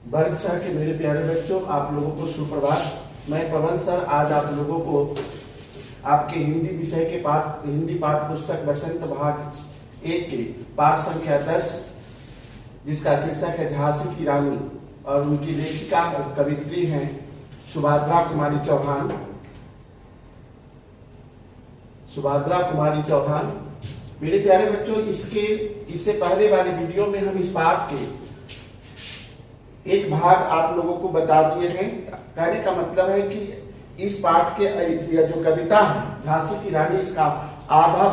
वर्ग 6 के मेरे प्यारे बच्चों, आप लोगों को सुप्रभात। मैं पवन सर आज आप लोगों को आपके हिंदी विषय के हिंदी पाठ पुस्तक बसंत भाग 1 के पाठ संख्या 10 जिसका शीर्षक है झांसी की रानी और उनकी लेखिका और कवित्री हैं सुभद्रा कुमारी चौहान। मेरे प्यारे बच्चों, इससे पहले वाले वीडियो में हम इस पाठ के एक भाग आप लोगों को बता दिए हैं। कहने का मतलब है कि इस पाठ के या जो कविता है झांसी की रानी, इसका आधा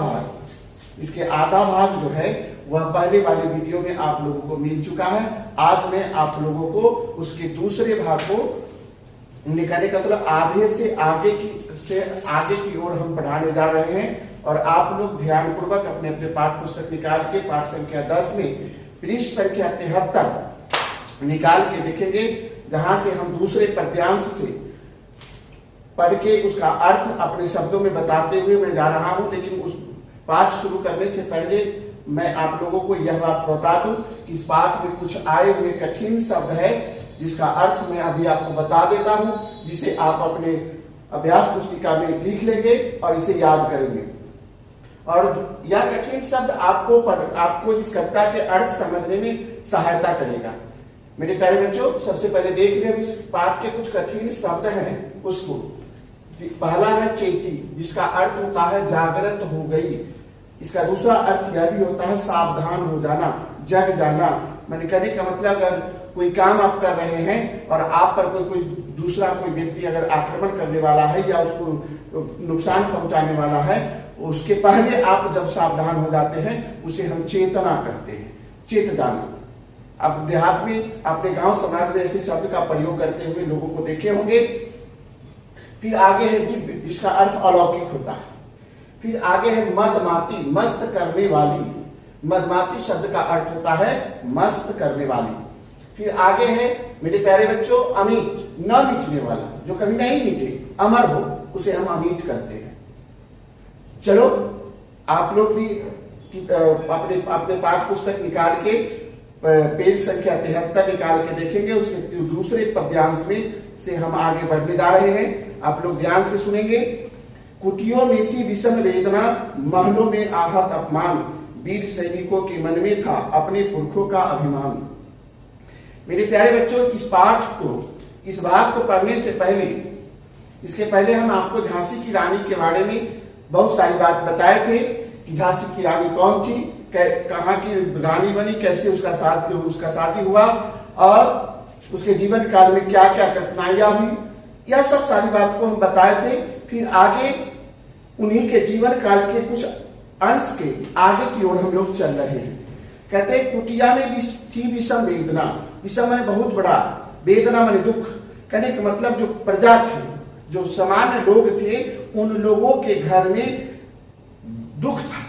भाग जो है वह पहले वाले वीडियो में आप लोगों को मिल चुका है। आज मैं आप लोगों को उसके दूसरे भाग को निकालने का मतलब आधे से आगे की ओर हम पढ़ाने जा रहे हैं। और आप लोग ध्यानपूर्वक अपने अपने पाठ पुस्तक निकाल के पाठ संख्या 10 में पृष्ठ संख्या 73 निकाल के देखेंगे, जहां से हम दूसरे पद्यांश से पढ़ के उसका अर्थ अपने शब्दों में बताते हुए मैं जा रहा हूं। लेकिन उस पाठ शुरू करने से पहले मैं आप लोगों को यह बात बता दूं कि इस पाठ में कुछ आए हुए कठिन शब्द है जिसका अर्थ मैं अभी आपको बता देता हूं, जिसे आप अपने अभ्यास पुस्तिका में लिख लेंगे और इसे याद करेंगे। और यह कठिन शब्द आपको इस कविता के अर्थ समझने में सहायता करेगा। मेरे प्यारे बच्चों, सबसे पहले देख रहे इस पाठ के कुछ कठिन शब्द हैं उसको। पहला है चेती, जिसका अर्थ होता है जागृत हो गई। इसका दूसरा अर्थ यह भी होता है सावधान हो जाना, जग जाना। मैंने कहने का मतलब अगर कोई काम आप कर रहे हैं और आप पर कोई दूसरा व्यक्ति अगर आक्रमण करने वाला है या उसको नुकसान पहुंचाने वाला है, उसके पहले आप जब सावधान हो जाते हैं उसे हम चेतना कहते हैं, चेत जाना। आप देहात में अपने गांव समाज में ऐसे शब्द का प्रयोग करते हुए लोगों को देखे होंगे। फिर आगे है दिव्य, जिसका अर्थ अलौकिक होता है। फिर आगे है मदमाती, मस्त करने वाली। मदमाती शब्द का अर्थ होता है मस्त करने वाली। फिर आगे है मेरे प्यारे बच्चों अमिट, न मिटने वाला, जो कभी नहीं मिटे, अमर हो, उसे हम अमिट कहते हैं। चलो आप लोग भी अपने पाठ पुस्तक निकाल के पेज संख्या 73 निकाल के देखेंगे। उसके दूसरे पद्यांश में से हम आगे बढ़ने जा रहे हैं। आप लोग ध्यान से सुनेंगे। कुटियों में थी विषम वेदना, महलों में आहत अपमान, वीर सैनिकों के मन में था अपने पुरखों का अभिमान। मेरे प्यारे बच्चों, इस भाग को पढ़ने से पहले, इसके पहले हम आपको झांसी की रानी के बारे में बहुत सारी बात बताए थे कि झांसी की रानी कौन थी, कहाँ की रानी बनी, कैसे उसका शादी हुआ और उसके जीवन काल में क्या क्या कठिनाइयां हुई, यह सब सारी बात को हम बताए थे। फिर आगे उन्हीं के जीवन काल के कुछ अंश के आगे की ओर हम लोग चल रहे हैं। कहते हैं कुटिया में भी थी विषम वेदना। विषम माने बहुत बड़ा, वेदना माने दुख। कहने का मतलब जो प्रजा थी, जो सामान्य लोग थे, उन लोगों के घर में दुख था।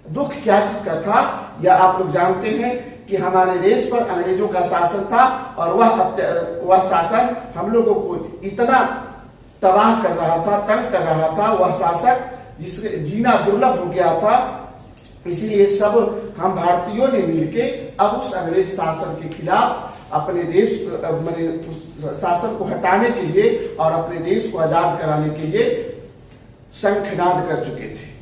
दुख क्या चीज का था यह आप लोग जानते हैं कि हमारे देश पर अंग्रेजों का शासन था और वह शासन हम लोगों को इतना तबाह कर रहा था, तंग कर रहा था। वह शासक जिससे जीना दुर्लभ हो गया था। इसीलिए सब हम भारतीयों ने मिलके अब उस अंग्रेज शासन के खिलाफ अपने देश उस शासन को हटाने के लिए और अपने देश को आजाद कराने के लिए शंखनाद कर चुके थे।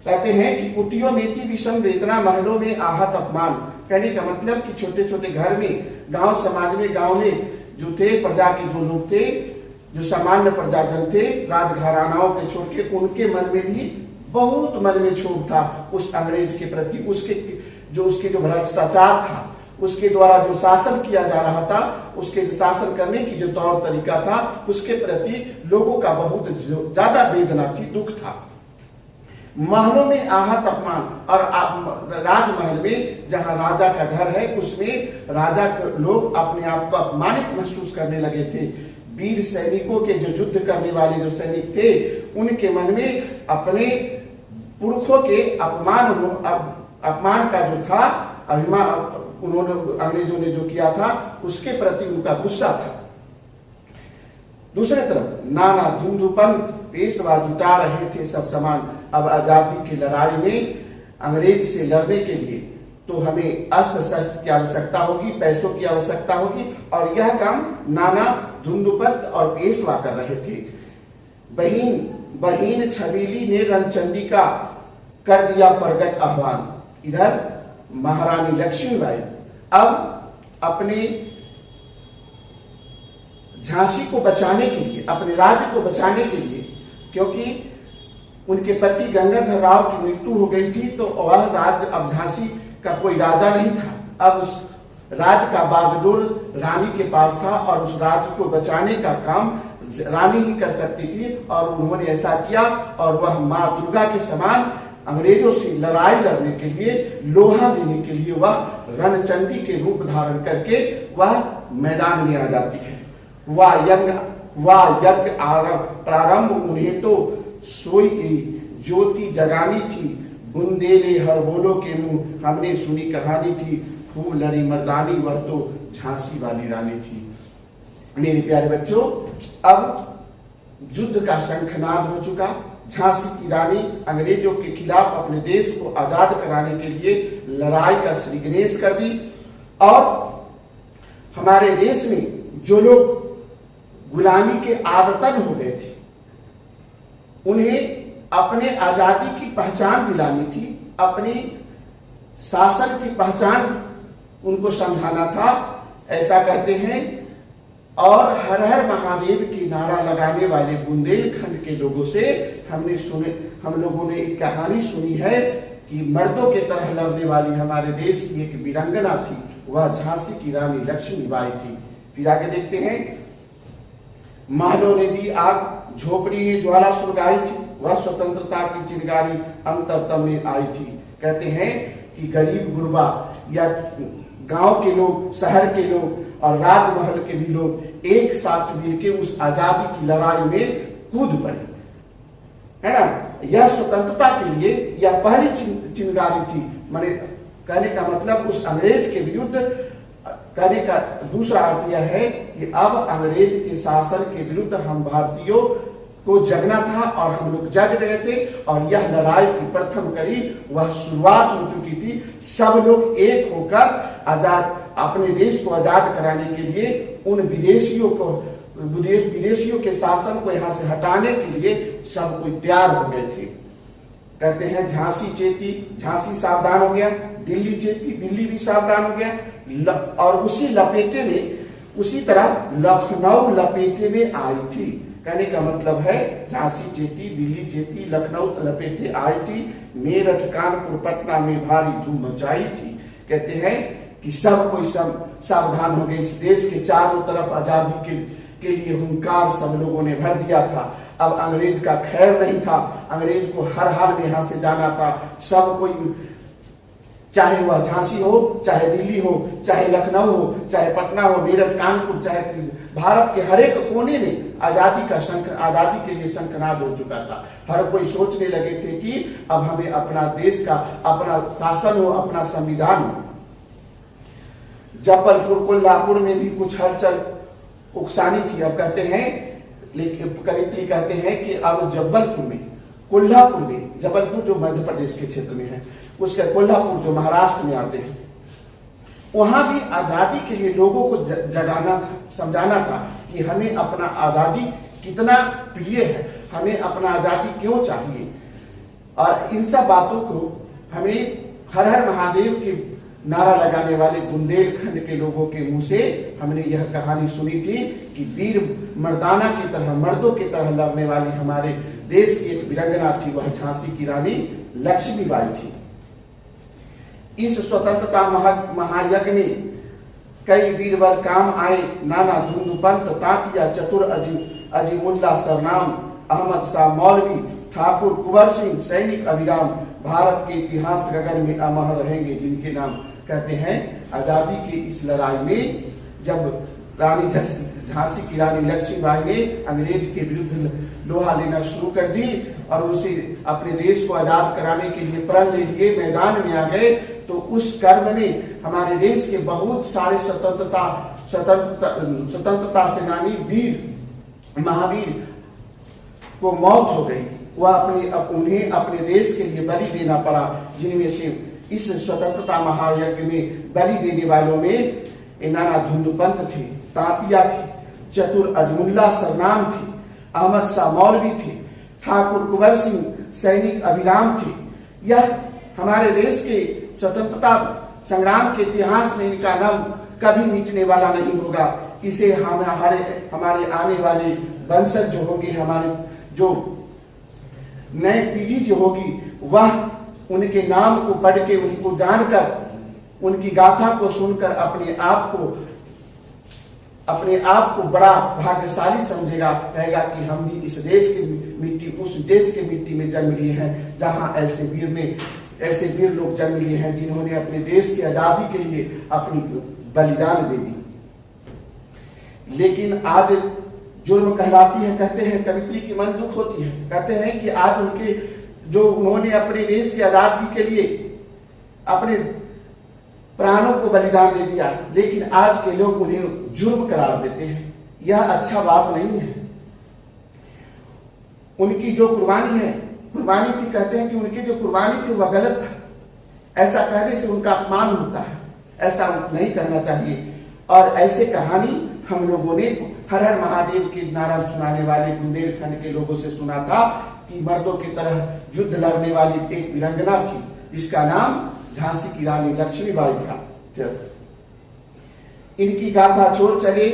कहते हैं कि कुटियों में थी विषम वेदना, महलों में आहत अपमान। कहने का मतलब कि छोटे छोटे घर में, गांव समाज में, गांव में जो थे प्रजा के जो लोग थे, जो सामान्य प्रजाजन थे, राजघरानाओं के छोड़ के, उनके मन में भी बहुत मन में क्षोभ था उस अंग्रेज के प्रति। उसके जो भ्रष्टाचार था, उसके द्वारा जो शासन किया जा रहा था, उसके शासन करने की जो तौर तरीका था, उसके प्रति लोगों का बहुत ज्यादा वेदना थी, दुख था। महलों में आहत अपमान, और राजमहल में जहां राजा का घर है उसमें राजा लोग अपने आप को अपमानित महसूस करने लगे थे। वीर सैनिकों के जो युद्ध करने वाले जो सैनिक थे, उनके मन में अपने पुरखों के अपमान का जो था अभिमान, अंग्रेजों ने जो किया था उसके प्रति उनका गुस्सा था। दूसरे तरफ नाना धुंधुपंथ पेशवा जुटा रहे थे सब समान। अब आजादी की लड़ाई में अंग्रेज से लड़ने के लिए तो हमें अस्त्र शस्त्र की आवश्यकता होगी, पैसों की आवश्यकता होगी, और यह काम नाना धुंधुपत और पेशवा कर रहे थे। बहीन छबीली ने रणचंडी का कर दिया प्रगट आह्वान। इधर महारानी लक्ष्मीबाई अब अपने झांसी को बचाने के लिए, अपने राज्य को बचाने के लिए, क्योंकि उनके पति गंगाधर राव की मृत्यु हो गई थी, तो वह राज्य अब झांसी का कोई राजा नहीं था। अब उस राज्य का बागडोर रानी के पास था और उस राज्य को बचाने का काम रानी ही कर सकती थी, और उन्होंने ऐसा किया। और वह माँ दुर्गा के समान अंग्रेजों से लड़ाई लड़ने के लिए, लोहा देने के लिए वह रणचंडी के रूप धारण करके वह मैदान में आ जाती है। वह यज्ञ प्रारंभ उन्हें तो सोई ज्योति जगानी थी, बुंदेले हर बोलो के मुंह हमने सुनी कहानी थी, खूब लड़ी मर्दानी वह तो झांसी वाली रानी थी। मेरे प्यारे बच्चों, अब युद्ध का शंखनाद हो चुका। झांसी की रानी अंग्रेजों के खिलाफ अपने देश को आजाद कराने के लिए लड़ाई का श्री गणेश कर दी। और हमारे देश में जो लोग गुलामी के आदतन हो गए थे, उन्हें अपने आजादी की पहचान दिलानी थी, अपनी शासन की पहचान उनको समझाना था, ऐसा कहते हैं। और हर हर महादेव की नारा लगाने वाले बुंदेलखंड के लोगों से हम लोगों ने एक कहानी सुनी है कि मर्दों के तरह लड़ने वाली हमारे देश की एक वीरांगना थी, वह झांसी की रानी लक्ष्मीबाई थी। फिर आगे देखते हैं, महलों ने दी आग, झोपड़ी ने ज्वाला सुलगाई थी, वह स्वतंत्रता की चिंगारी अंतरतम में आई थी। कहते हैं कि गरीब गुरबा या गांव के लोग, शहर के लोग और राजमहल के भी लोग एक साथ मिलकर उस आजादी की लड़ाई में कूद पड़े, है ना। यह स्वतंत्रता के लिए यह पहली चिंगारी थी। माने कहने का मतलब उस अंग्रेज के विरुद्ध, कहने का दूसरा अर्थ यह है कि अब अंग्रेज के शासन के विरुद्ध हम भारतीयों को जगना था, और हम लोग जग रहे थे। और यह लड़ाई की प्रथम कड़ी वह शुरुआत हो चुकी थी। सब लोग एक होकर आजाद अपने देश को आजाद कराने के लिए उन विदेशियों के शासन को यहाँ से हटाने के लिए सब कोई तैयार हो गए थे। कहते हैं झांसी चेती, झांसी सावधान हो गया, दिल्ली चेती, दिल्ली भी सावधान हो गया। और उसी तरह लखनऊ लपेटे में आई थी। कहने का मतलब है झांसी चेती, दिल्ली चेती, लखनऊ लपेटे आई थी, मेरठ कानपुर पटना में भारी धूम मचाई थी। कहते हैं कि सब कोई सावधान हो गए। इस देश के चारों तरफ आजादी के लिए हुंकार सब लोगों ने भर दिया था। अब अंग्रेज का खैर नहीं था, अंग्रेज को हर हाल में यहाँ से जाना था। सब कोई, चाहे वह झांसी हो, चाहे दिल्ली हो, चाहे लखनऊ हो, चाहे पटना हो, मेरठ कानपुर, चाहे भारत के हर एक कोने में आजादी के लिए शंखनाद हो चुका था। हर कोई सोचने लगे थे कि अब हमें अपना देश का अपना शासन हो, अपना संविधान हो। जबलपुर कोल्हापुर में भी कुछ हलचल उकसानी थी। अब कहते हैं, लेकिन कवित्री कहते हैं कि अब जबलपुर में, कोल्हापुर में, जबलपुर जो मध्य प्रदेश के क्षेत्र में है, उसका कोल्हापुर जो महाराष्ट्र में आते हैं, वहां भी आजादी के लिए लोगों को जगाना था, समझाना था कि हमें अपना आजादी कितना प्रिय है, हमें अपना आजादी क्यों चाहिए। और इन सब बातों को हमें हर हर महादेव के नारा लगाने वाले बुंदेलखंड के लोगों के मुंह से हमने यह कहानी सुनी थी कि वीर मर्दाना की तरह, मर्दों की तरह लड़ने वाली हमारे देश की एक वीरांगना थी, वह झांसी की रानी लक्ष्मीबाई थी। इस स्वतंत्रता महायज्ञ में कई वीरवर काम आए, नाना धुंधुपंत, तांतिया चतुर, अजीमुल्ला सरनाम, अहमद शाह मौलवी, ठाकुर कुंवर सिंह, सैनिक अभिराम, भारत के इतिहास गगन में अमर रहेंगे जिनके नाम। कहते हैं आजादी की इस लड़ाई में जब रानी झांसी की रानी लक्ष्मीबाई ने अंग्रेज के विरुद्ध लोहा लेना शुरू कर दी और उसे अपने देश को आजाद कराने के लिए प्रण ले लिए, मैदान में आ गए, तो उस कर्म में हमारे देश के बहुत सारे स्वतंत्रता सेनानी, वीर, महावीर को मौत हो गई। वह उन्हें अपने देश के लिए बलि देना पड़ा, जिनमें से इस स्वतंत्रता महायज्ञ में बलि देने वालों में नाना धुंधुपंत थे, तांतिया थी, चतुर अजमुल्ला सरनाम थे, अहमद शाह मौलवी थे, ठाकुर कुंवर सिंह सैनिक अभिराम थे। यह हमारे देश के स्वतंत्रता संग्राम के इतिहास में इनका नाम कभी मिटने वाला नहीं होगा। इसे हमारे आने वाले वंशज जो होंगे, हमारे जो नई पीढ़ी जो होगी, वह उनके नाम को पढ़ के, उनको जानकर, उनकी गाथा को सुनकर अपने आप को बड़ा भाग्यशाली समझेगा, कहेगा कि हम भी इस देश की मिट्टी, उस देश के मिट्टी में जन्म लिए हैं जहां ऐसे वीर लोग जन्म लिए हैं जिन्होंने अपने देश की आजादी के लिए अपनी बलिदान दे दी। लेकिन आज जुर्म कहलाती है, कहते हैं कवित्री की मन दुख होती है, कहते हैं कि आज उन्होंने अपने देश की आजादी के लिए अपने प्राणों को बलिदान दे दिया, लेकिन आज के लोग उन्हें जुर्म करार देते हैं। यह अच्छा बात नहीं है। उनकी जो कुर्बानी थी, कहते हैं कि उनकी जो कुर्बानी थी वह गलत था। ऐसा कहने से उनका अपमान होता है, ऐसा नहीं कहना चाहिए। और ऐसे कहानी हम लोगों ने हर हर महादेव के नारा सुनाने वाले बुंदेलखंड के लोगों से सुना था कि मर्दों की तरह युद्ध लड़ने वाली एक वीरांगना थी जिसका नाम झांसी की रानी लक्ष्मीबाई था। इनकी गाथा छोड़ चले,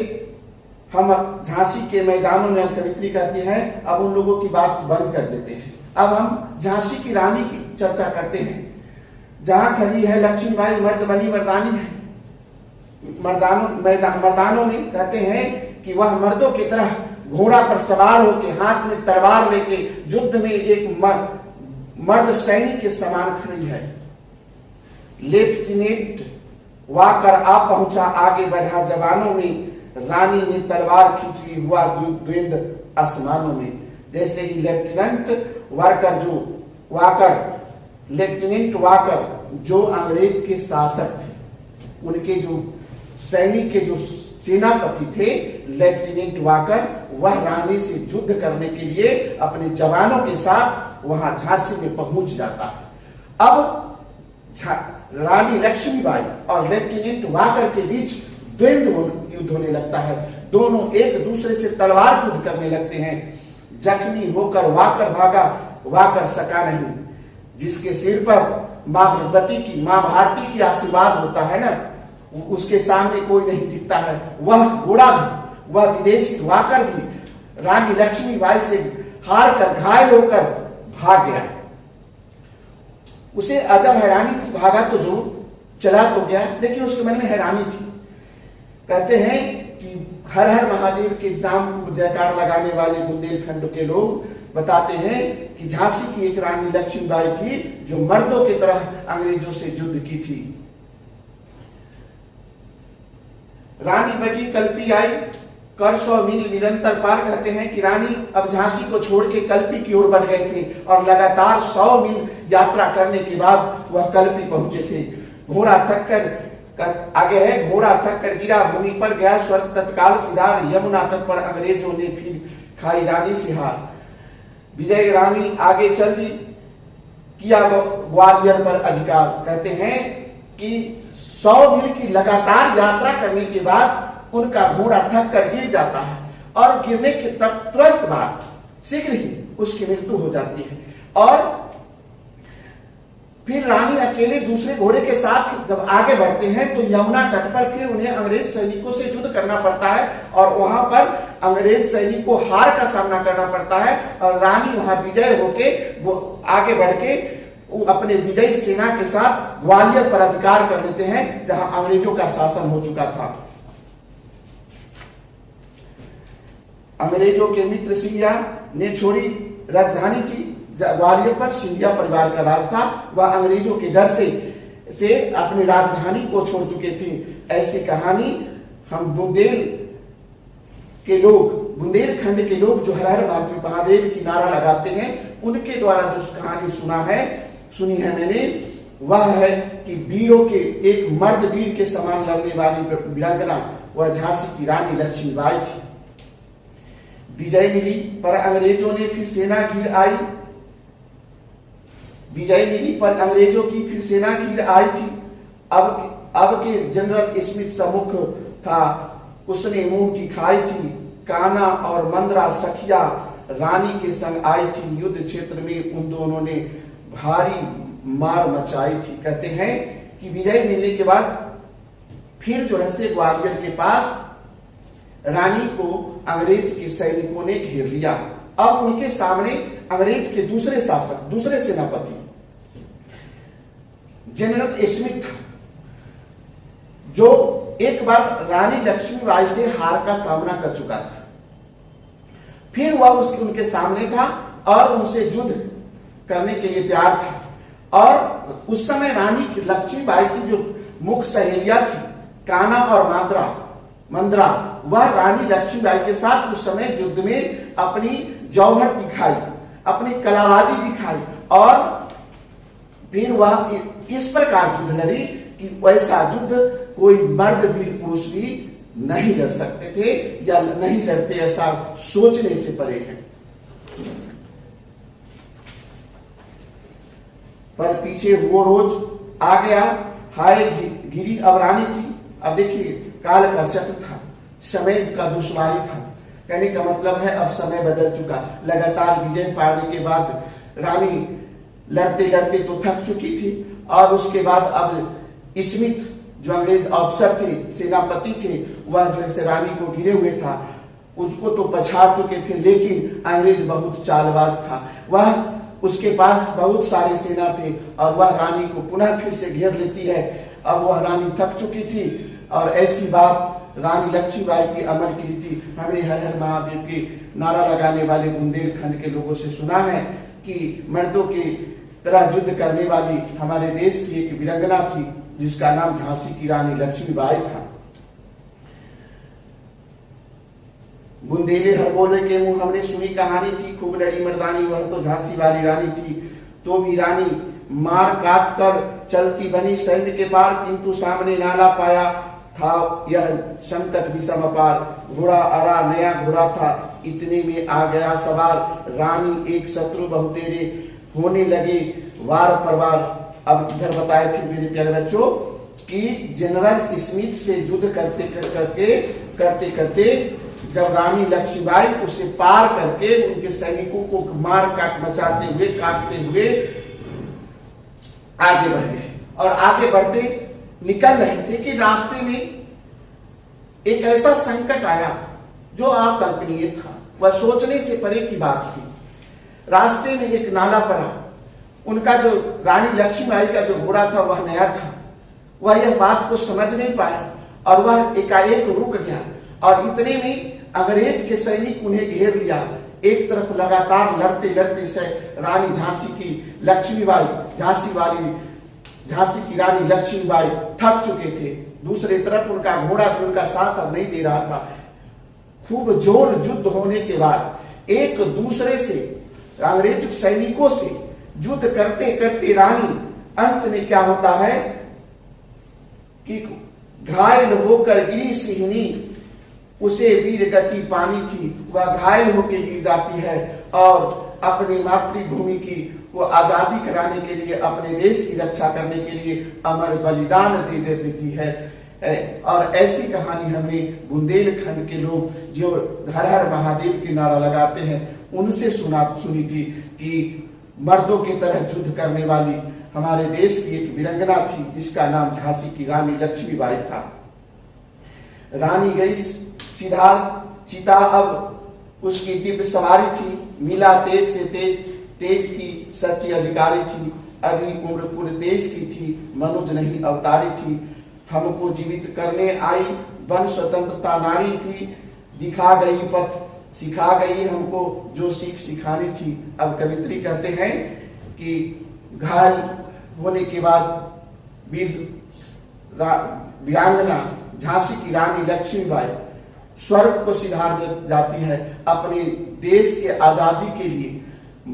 हम झांसी के मैदानों में, कवित्री कहती है, अब उन लोगों की बात बंद कर देते हैं। अब हम झांसी की रानी की चर्चा करते हैं। जहां खड़ी है लक्ष्मीबाई, मर्द बनी मर्दानी है। मर्दानों में कहते हैं कि वह मर्दों की तरह घोड़ा पर सवार होकर, हाथ में तलवार लेके युद्ध में एक मर्द सैनिक के समान खड़ी है। लेफ्टिनेंट वाकर आ पहुंचा, आगे बढ़ा जवानों में, रानी ने तलवार खींच ली, हुआ द्वंद आसमानों में। जैसे ही लेफ्टिनेंट वाकर जो अंग्रेज के शासक थे, उनके जो सैनिक के जो सेनापति थे लेफ्टिनेंट वाकर, वह रानी से युद्ध करने के लिए अपने जवानों के साथ वहां झांसी में पहुंच जाता है। अब रानी लक्ष्मीबाई और लेफ्टिनेंट वाकर के बीच द्वंद्व युद्ध होने लगता है। दोनों एक दूसरे से तलवार युद्ध करने लगते हैं। जख्मी होकर वाकर भागा, वाकर सका नहीं। जिसके सिर पर मां भगवती की, मां भारती की आशीर्वाद होता है ना, उसके सामने कोई नहीं टिकता है। वह घोड़ा भी, वह विदेशी वाकर भी रानी लक्ष्मीबाई से हार कर, घायल होकर भाग गया। उसे अजब हैरानी थी, भागा तो जरूर, चला तो गया, लेकिन उसके मन में हैरानी थी। कहते हैं कि हर हर महादेव के नाम को जयकार लगाने वाले बुंदेलखंड के लोग बताते हैं कि झांसी की एक रानी लक्ष्मीबाई थी जो मर्दों की तरह अंग्रेजों से युद्ध की थी। रानी बगी कल्पी आई, कर 100 मील निरंतर पार। कहते हैं कि रानी अब झांसी को छोड़ के कल्पी की ओर बढ़ गए थे और लगातार 100 मील यात्रा करने के बाद वह कल्पी पहुंचे थे। घोड़ा थक कर आगे है, घोड़ा थक कर गिरा, भूमि पर गया स्वर्ग तत्काल सिधार। यमुना तट पर अंग्रेजों ने फिर खाई रानी से हार। विजय रानी आगे चल दी, किया ग्वालियर पर अधिकार। कहते हैं कि 100 मील की लगातार यात्रा करने के बाद उनका घोड़ा थक कर गिर जाता है और गिरने के तुरंत बाद शीघ्र ही उसकी मृत्यु हो जाती है। और फिर रानी अकेले दूसरे घोड़े के साथ जब आगे बढ़ते हैं तो यमुना तट पर फिर उन्हें अंग्रेज सैनिकों से युद्ध करना पड़ता है और वहां पर अंग्रेज सैनिक को हार का सामना करना पड़ता है और रानी वहां विजय होके वो आगे बढ़ के अपने विजयी सेना के साथ ग्वालियर पर अधिकार कर लेते हैं जहां अंग्रेजों का शासन हो चुका था। अंग्रेजों के मित्र सिंधिया ने छोड़ी राजधानी की ग्वालियर पर। सिंधिया परिवार का राज था, वह अंग्रेजों के डर से अपनी राजधानी को छोड़ चुके थे। ऐसी कहानी हम बुंदेलखंड के लोग जो हर हर महादेव की नारा लगाते हैं उनके द्वारा जो कहानी सुनी है मैंने, वह है कि वीरों के एक मर्द वीर के समान लड़ने वाली वीरांगना वह झांसी की रानी लक्ष्मीबाई थी। विजय मिली पर अंग्रेजों ने फिर सेना घिर आई। विजय मिली, पर अंग्रेजों की फिर सेना घिर आई थी। अब के जनरल स्मिथ सम्मुख था, उसने मुंह की खाई थी। कान्हा और मंद्रा सखिया रानी के संग आई थी। युद्ध क्षेत्र में उन दोनों ने भारी मार मचाई थी। कहते हैं कि विजय मिलने के बाद फिर जो है से ग्वालियर के पास रानी को अंग्रेज के सैनिकों ने घेर लिया। अब उनके सामने अंग्रेज के दूसरे शासक, दूसरे सेनापति जनरल स्मिथ था, जो एक बार रानी लक्ष्मीबाई से हार का सामना कर चुका था। फिर वह उनके सामने था और उनसे युद्ध करने के लिए तैयार था। और उस समय रानी लक्ष्मीबाई की जो मुख्य सहेलियां थी, कान्हा और मंद्रा, वह रानी लक्ष्मीबाई के साथ उस समय युद्ध में अपनी जौहर दिखाई, अपनी कलाबाजी दिखाई और फिर वह इस प्रकार युद्ध लड़ी कि वैसा युद्ध कोई मर्द वीर पुरुष भी नहीं लड़ सकते थे या नहीं लड़ते, ऐसा सोचने से परे है। पर पीछे वो रोज आ गया। हाय गिरी अब रानी थी। अब देखिए, काल का चक्र था, समय का दुश्वारी था। कहने का मतलब है अब समय बदल चुका। लगातार विजय पाने के बाद रानी लड़ते लड़ते तो थक चुकी थी और उसके बाद अब स्मिथ जो अंग्रेज अफसर थे, सेनापति थे, वह जो है रानी को घिरे हुए था, उसको तो पछाड़ चुके थे। लेकिन अंग्रेज बहुत चालबाज था, वह उसके पास बहुत सारे सेना थे और वह रानी को पुनः फिर से घेर लेती है। अब वह रानी थक चुकी थी और ऐसी बात रानी लक्ष्मीबाई की अमर की रीति हमने हर हर महादेव के नारा लगाने वाले बुंदेलखंड के लोगों से सुना है कि मर्दों के तरह युद्ध करने वाली हमारे देश की एक वीरांगना थी जिसका नाम झांसी की रानी लक्ष्मीबाई था। बुंदेले हर बोले के मुंह हमने सुनी कहानी थी, खूब लड़ी मर्दानी वह तो झांसी वाली रानी थी। तो भी रानी मार काट कर चलती बनी सैन्य के पार, किंतु सामने नाला पाया था यह संकट विषम अपार। घोड़ा अरा नया घोड़ा था, इतने में आ गया सवार। रानी एक शत्रु बहुतेरे होने लगे वार पर वार। अब इधर बताए थे मेरे प्यारे बच्चों कि जनरल स्मिथ से युद्ध करते करते जब रानी लक्ष्मीबाई उसे पार करके उनके सैनिकों को मार काट मचाते हुए काटते हुए आगे बढ़ गए और आगे बढ़ते निकल रहे थे कि रास्ते में एक ऐसा संकट आया जो अकल्पनीय था, वह सोचने से परे की बात थी। रास्ते में एक नाला पड़ा। उनका जो रानी लक्ष्मीबाई का जो घोड़ा था वह नया था, वह यह बात को समझ नहीं पाया और वह एकाएक रुक गया और इतने में अंग्रेज के सैनिक उन्हें घेर लिया। एक तरफ लगातार लड़ते लड़ते से रानी झांसी की लक्ष्मीबाई, झांसी की रानी लक्ष्मीबाई थक चुके थे। दूसरी तरफ उनका घोड़ा भी उनका साथ अब नहीं दे रहा था। खूब जोर युद्ध होने के बाद एक दूसरे से अंग्रेज सैनिकों से युद्ध करते करते रानी अंत में क्या होता है कि घायल होकर गिरी सिंहनी, उसे वीर गति पानी थी, वह घायल होकर गिर जाती है और अपनी मातृभूमि की वो आजादी कराने के लिए, अपने देश की रक्षा करने के लिए अमर बलिदान दे देती है। और ऐसी कहानी हमने बुंदेलखंड के लोग जो हर हर महादेव के नारा लगाते हैं उनसे सुनी थी कि मर्दों की तरह युद्ध करने वाली हमारे देश की एक वीरांगना थी जिसका नाम झांसी की रानी लक्ष्मीबाई था। रानी गई सीता, अब उसकी दिव्य सवारी थी। मिला तेज से तेज की सच्ची अधिकारी थी। अभी उम्र पूरे देश की थी, मनुज नहीं अवतारी थी। हमको जीवित करने आई बन स्वतंत्रता नारी थी। दिखा गई पथ सिखा गई हमको जो सीख सिखानी थी। अब कवित्री कहते हैं कि घायल होने के बाद वीरांगना झांसी की रानी लक्ष्मीबाई स्वर्ग को सिधार जाती है, अपने देश के आजादी के लिए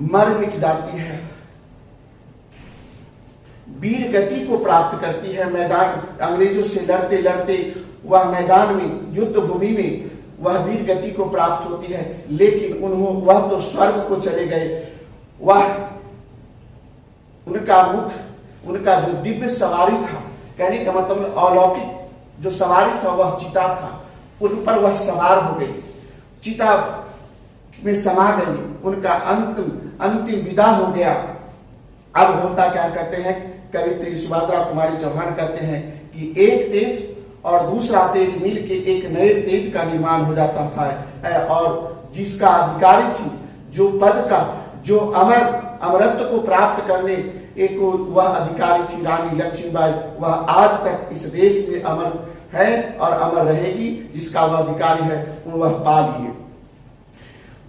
मर मिट जाती है, वीर गति को प्राप्त करती है। मैदान अंग्रेजों से लड़ते लड़ते वह मैदान में, युद्ध भूमि में वह वीर गति को प्राप्त होती है। लेकिन वह तो स्वर्ग को चले गए, वह उनका मुख, उनका जो दिव्य सवारी था, कहने का मतलब अलौकिक जो सवारी था वह चिता था, उन पर वह सवार हो गई, चिता में समा गई, उनका अंतिम विदा हो गया। अब होता क्या करते हैं, कवित्री सुभद्रा कुमारी चौहान कहते हैं कि एक तेज और दूसरा तेज मिलके एक नए तेज का निर्माण हो जाता था, और जिसका अधिकारी थी, जो पद का, जो अमरत्व को प्राप्त करने एक वह अधिकारी थी रानी लक्ष्मीबाई, वह आज तक इस देश में अमर है और अमर रहेगी। जिसका वह अधिकारी है वह पा लिए।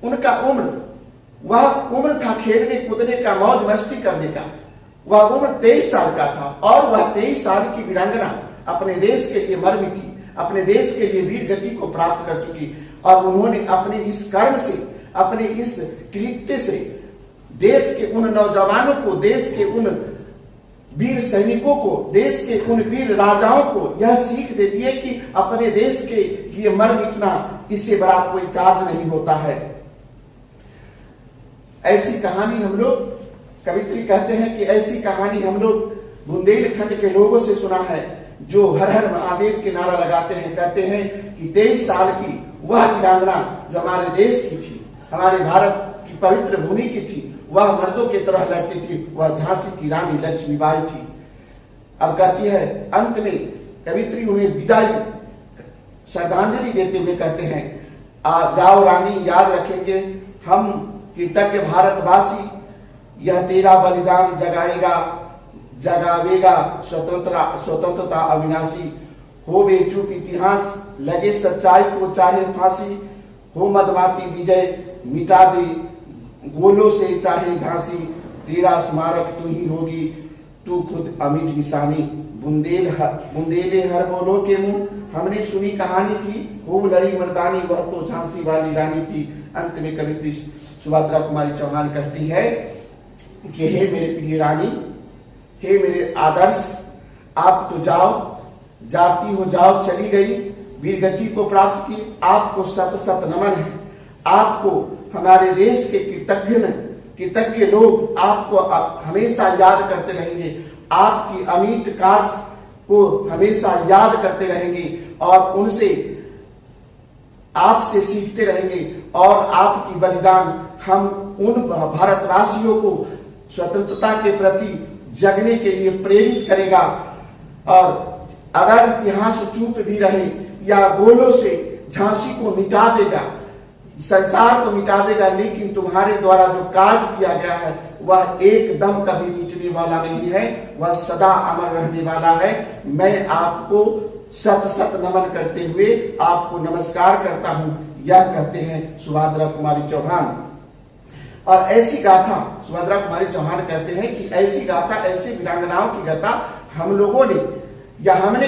उनका वह उम्र था खेलने कूदने का, मौज मस्ती करने का। वह उम्र 23 साल का था और वह 23 साल की वीरांगना अपने देश के लिए मर मिटी, अपने देश के लिए वीर गति को प्राप्त कर चुकी, और उन्होंने अपने इस कर्म से, अपने इस कृत्य से देश के उन नौजवानों को, देश के उन वीर सैनिकों को, देश के उन वीर राजाओं को यह सीख दे दिए कि अपने देश के लिए मर मिटना, इससे बड़ा कोई कार्य नहीं होता है। ऐसी कहानी हम लोग, कवित्री कहते हैं कि ऐसी कहानी हम लोग बुंदेलखंड के लोगों से सुना है, जो हर हर महादेव के नारा लगाते हैं, कहते हैं कि 23 साल की वह वीरांगना जो हमारे देश की थी, हमारे भारत की पवित्र भूमि की थी, वह मर्दों की तरह लड़ती थी, वह झांसी की रानी लक्ष्मीबाई थी। अब कहती है अंत में कवित्री उन्हें विदाई श्रद्धांजलि देते हुए कहते हैं, जाओ रानी, याद रखेंगे हम कृतज्ञ भारतवासी, यह तेरा बलिदान जगावेगा स्वतंत्रता अविनाशी। हो बेचूक इतिहास, लगे सच्चाई को चाहे फांसी, हो मदमाती विजय मिटा दे गोलों से चाहे झांसी, तेरा स्मारक तू ही होगी, तू खुद अमिट निशानी। बुंदेले हर बोलो के मुंह, हमने सुनी कहानी थी, खूब लड़ी मर्दानी, वह तो झांसी वाली रानी थी। अंत में कवित्री सुभद्रा कुमारी चौहान कहती है कि हे मेरे प्रिय रानी, हे मेरे आदर्श, आप तो जाओ, जाती हो जाओ, चली गई, वीरगति को प्राप्त की, आपको सत सत नमन है। आपको हमारे देश के कृतज्ञ लोग आपको हमेशा याद करते रहेंगे, आपकी अमिट कार्य को हमेशा याद करते रहेंगे और उनसे आपसे सीखते रहेंगे, और आपकी बलिदान हम उन भारतवासियों को स्वतंत्रता के प्रति जगने के लिए प्रेरित करेगा। और अगर इतिहास चूप भी रहे या गोलों से झांसी को मिटा देगा, संसार को मिटा देगा, लेकिन तुम्हारे द्वारा जो कार्य किया गया है वह एकदम कभी मिटने वाला नहीं है, वह सदा अमर रहने वाला है। मैं आपको सत सत नमन करते हुए आपको नमस्कार करता हूं, यह कहते हैं सुभद्रा कुमारी चौहान। और ऐसी गाथा सुभद्रा कुमारी चौहान कहते हैं कि ऐसी गाथा, ऐसी वीरांगनाओं की गाथा हम लोगों ने या हमने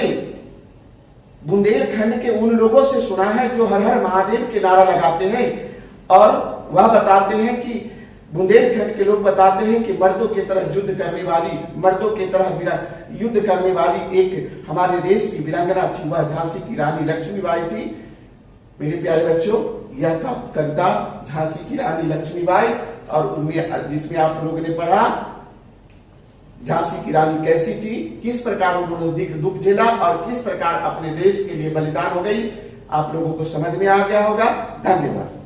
बुंदेलखंड के उन लोगों से सुना है जो हर हर महादेव के नारा लगाते हैं, और वह बताते हैं कि बुंदेलखंड के लोग बताते हैं कि मर्दों की तरह युद्ध करने वाली, मर्दों की तरह युद्ध करने वाली एक हमारे देश की वीरांगना थी, वह झांसी की रानी लक्ष्मीबाई थी। मेरे प्यारे बच्चों, यह था कविता झांसी की रानी लक्ष्मीबाई, और उनमें जिसमें आप लोगों ने पढ़ा झांसी की रानी कैसी थी, किस प्रकार उन्होंने दुख झेला और किस प्रकार अपने देश के लिए बलिदान हो गई। आप लोगों को समझ में आ गया होगा। धन्यवाद।